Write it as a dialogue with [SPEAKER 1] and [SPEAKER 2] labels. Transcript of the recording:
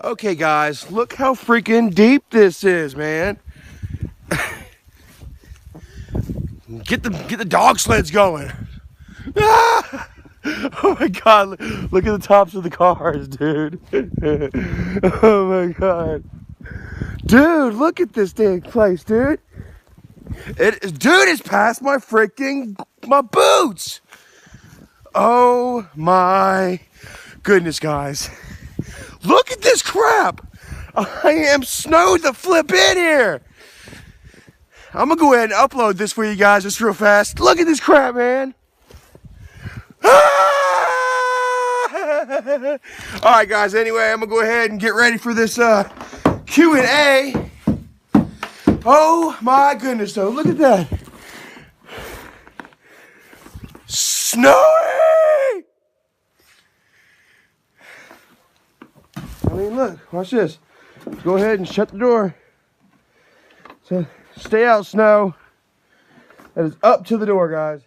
[SPEAKER 1] Okay, guys, look how freaking deep this is, man. Get the dog sleds going. Ah! Oh my God! Look at the tops of the cars, dude. Oh my God, dude! Look at this dang place, dude. Dude, it's past my boots. Oh my goodness, guys! Look at this crap. I am snowed the flip in here. I'm gonna go ahead and upload this for you guys just real fast. Look at this crap, man. Ah! All right, guys. Anyway, I'm gonna go ahead and get ready for this Q&A. Oh my goodness, though. Look at that. Snowy. I mean, look. Watch this. Go ahead and shut the door. So stay out, snow. That is up to the door, guys.